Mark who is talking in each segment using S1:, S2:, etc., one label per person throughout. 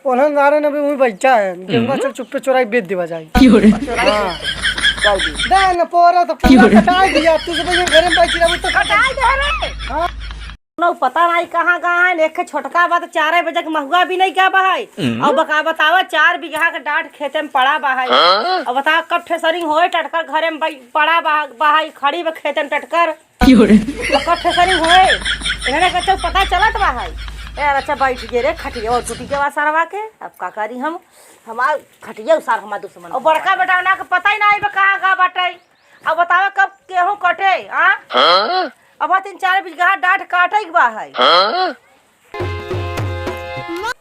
S1: ओनहन दारन अभी वही बैठा है गेहूं चल चुप्पे चोराई बेच देवा जाए हां दे न पोरा तो पूरा कटाई दिया तू सब घर में बैठी रह तो
S2: कटाई दे रे हां न पता नहीं कहां कहां है एक छोटका बात 4 बजे के महुआ भी नहीं क्या बहाई और बतावा 4 बीघा का डांट खेते में पड़ा बहाई और बता कब ठेसरिंग होए टटकर घरे में पड़ा बहाई खड़ी में खेते में टटकर कब ठेसरिंग होए इन्हें कच्चा पता चलत बहाई यार अच्छा बैठ गए रे खटिया और टूटी के वासरवा के अब का करी हम हमार खटिया उसार हमार दुश्मन और बड़का बेटा ना के पता ही नहीं बा कहां का बाटे अब बतावा कब गेहूं कटे हां अब 3-4 बीघा डांट काटे के बा है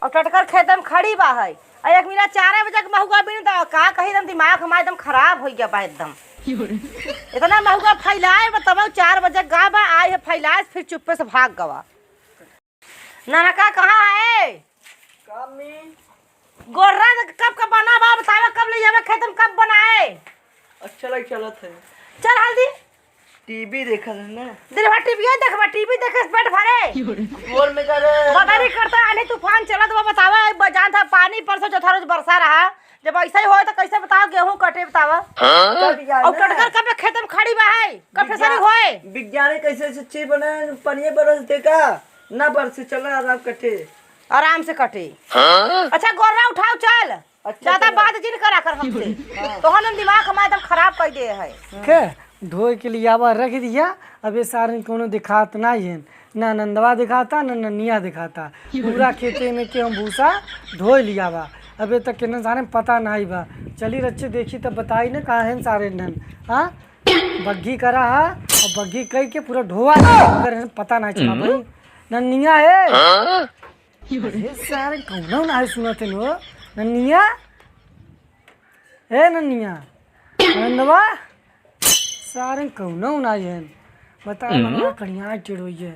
S2: और टटकर खेतम खड़ी बा है आ एक मिला 4 बजे के महुआ बिन द का कही एकदम दिमाग हमार एकदम खराब हो गया बा एकदम इतना महुआ फैलाए बताओ 4 बजे गा बा आए है फैलाए फिर चुप्पे से भाग गवा नाना का कहां है
S1: कामी
S2: गोर्रा कब बना बा बतावा कब ले जावे खेत में कब बनाए
S1: अच्छा लग चलत है
S2: चल हल्दी
S1: टीवी देखा है ना
S2: दिन भर टीवी देखे पेट भरे
S1: बोल में कर
S2: पता नहीं करता आने तूफान चला तो बतावा बजान था पानी परसों चौथा रोज बरसा रहा जब ऐसा ही होए तो कैसे बताओ गेहूं कटे बतावा और टटकर कब खेत में खड़ी बा है कब ठेसरी होए
S1: विज्ञान कैसे चीज बना पानी बरस देगा ना बरस चला आराम से कटे अच्छा गोरा उठाओ चल ज्यादा बात जिन करा कर हमसे तो हम दिमाग हमारा एकदम खराब कर दे है के धोए के लिए आवा रख दिया अब ये सारे कोनो दिखात नहीं है ना नंदवा दिखाता ना ननिया दिखाता पूरा खेते में के हम भूसा धोए लिया बा अबे तक के न जाने पता नहीं बा चली रच्चे देखी तब बताई न कहा है सारे नन हाँ बग्घी करा है और बग्घी कह के पूरा ढोआ कर पता नहीं चला भाई ननिया है ये सारे कौन ना है सुनते नो ननिया है ननिया नंदवा सारे कौन ना है बता मना कड़िया चिड़ोई है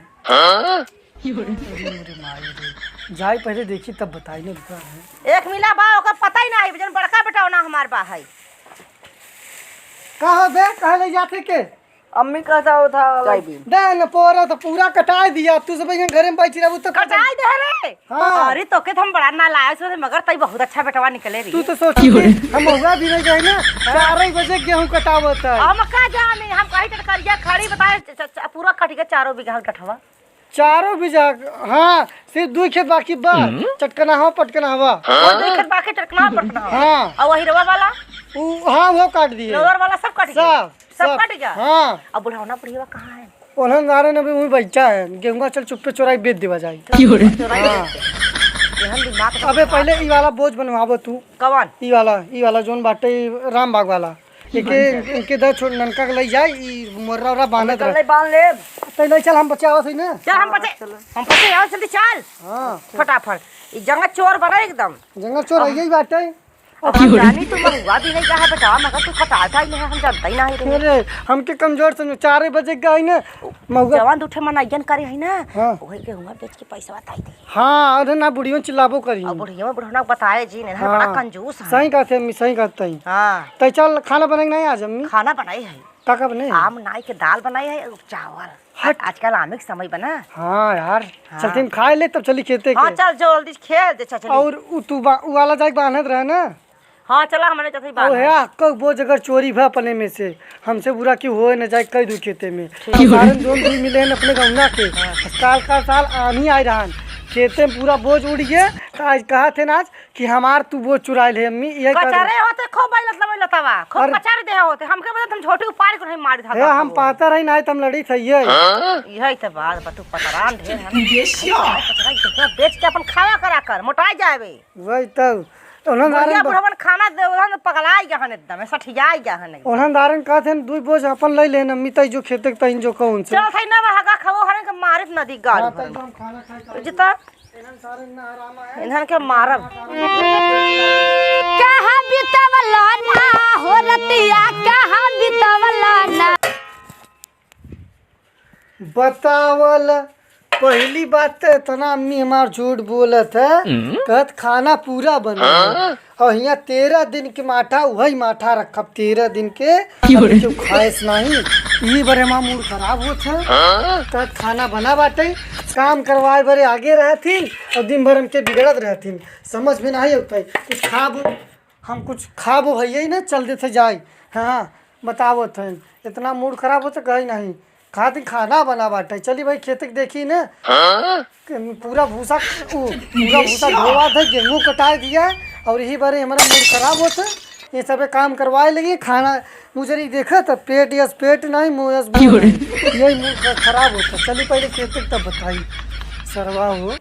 S1: जाई पहले देखी तब बताई ने
S2: एक मिला बा ओका पता ही नहीं जन बड़का बेटा ना हमार बा है
S1: कहां बे कहां ले जाते के अम्मी कहता था दे न पोरा तो पूरा कटाई दिया तू सब घर में बैठी रह तो
S2: कटाई दे रे
S1: हां
S2: अरे तो के हम बड़ा ना लाए सो मगर तई बहुत अच्छा बेटवा निकले रे
S1: तू तो सोच हम होगा भी नहीं गए ना 4 बजे गेहूं कटावत है
S2: हम का जाने हम कहीं टटकरिया खड़ी बताए पूरा कट के 4 बीघा टठवा
S1: 4 बीघा हां सिर्फ 2 खेत बाकी बा चटकना हो पटकना हवा
S2: वो 2 खेत बाकी टटकना पटकना
S1: हां
S2: और वही रवा वाला
S1: हां वो काट दिए
S2: लोअर वाला सब कट गया सब कट गया
S1: हां
S2: अब बुढ़ाना बुढ़िया कहां है
S1: ओनहन दारन अभी वही बैठा है गेहूं चल चुप्पे चोराई बेच देवा जाए अबे पहले ई वाला बोझ बनवाबो तू
S2: कौन
S1: ई वाला जोन बाटे राम बाग वाला इनके दर छोड़ ननका के ले जाए ई मोर्रा बांधत रह
S2: बांध ले
S1: तै ले चल हम बचावा सही ना
S2: चल हम बचे आओ जल्दी चल
S1: हां
S2: फटाफट ई जंगल चोर बना एकदम
S1: जंगल चोर यही बाटे
S2: जानी तू महुआ भी नहीं कहा बेटा मगर तू कटाता ही नहीं हम जानता ही नहीं
S1: अरे हमके कमजोर समझ 4 बजे गई ना महुआ
S2: जवान उठे मनाइयन करे है ना
S1: हां
S2: ओही के हुआ बेच के पैसा बताई दे
S1: हां अरे ना बुढ़ियों चिल्लाबो करी
S2: और बुढ़िया बुढ़ना बताए जी ने बड़ा कंजूस है
S1: सही कहते अम्मी सही कहते हैं
S2: हां
S1: तै चल खाना बनाए नहीं आज अम्मी
S2: खाना बनाई है
S1: का बने
S2: आम नाई के दाल बनाई है चावल आजकल आमिक समय बना
S1: हां यार चलते हम खा ले तब चली खेते के
S2: हां चल जल्दी खेल दे चल
S1: और तू वाला जाके बांधत रहे ना
S2: हां चला हमने जैसे बात
S1: है को वो जगह चोरी भा अपने में से हमसे बुरा क्यों होए न जाए कई दू खेते में कारण जोन भी मिले न अपने गौना के साल का साल आनी आई रहन खेते में पूरा बोझ उड़ गए तो आज कहा थे ना आज कि हमार तू बोझ चुराए ले अम्मी ये
S2: कचारे होते खूब लतवा खूब कचारे दे होते हमके बता तुम छोटी उपार को नहीं मार था
S1: हम पाता रही ना तुम लड़ी थई है
S2: यही तो बात बतू पतरान ढेर हम बेच के अपन खावा करा कर मोटाई जावे
S1: वही तो
S2: बुढ़वन खाना देवन पगलाई गहन एकदम सठियाई गहन
S1: ओनहन दारन कहथे दुई बोझ अपन ले लेन अम्मी तई जो खेते तइन जो कौन से
S2: चल थई ना हगा खावो हन के मारित नदी गाड़ी
S1: खाना खाए
S2: जिता
S1: इनन सारे ना आराम है
S2: इनन के मारब
S3: कहां बितवला ना हो रतिया कहां बितवला ना
S1: बतावल
S4: पहली बात तो इतना अम्मी हमार झूठ बोलत है, कहत खाना पूरा बना है। और यहाँ 13 दिन के माठा वही माठा रखब 13 दिन के जो खाएस नहीं ये बड़े हमार मूड खराब होत है। कहत खाना बना बाटे काम करवाए बड़े आगे रहथिन और दिन भर हमके बिगड़त रहथिन, समझ में नहीं होता कुछ खाब हम कुछ खाबो भैया ही ना चल देते जाए। हाँ बताओ थे इतना मूड खराब होता कहीं नहीं खाती खाना बना बाटे। चली भाई खेत के देखी ना पूरा भूसा धोवा था, गेहूँ कटा दिया और यही बारे हमारा मूड खराब होता ये सब काम करवाए लगी। खाना मुझे नहीं देखा था पेट यस पेट नहीं मुँह यस यही मूड खराब होता। चली पहले खेत तब बताई सरवा हो।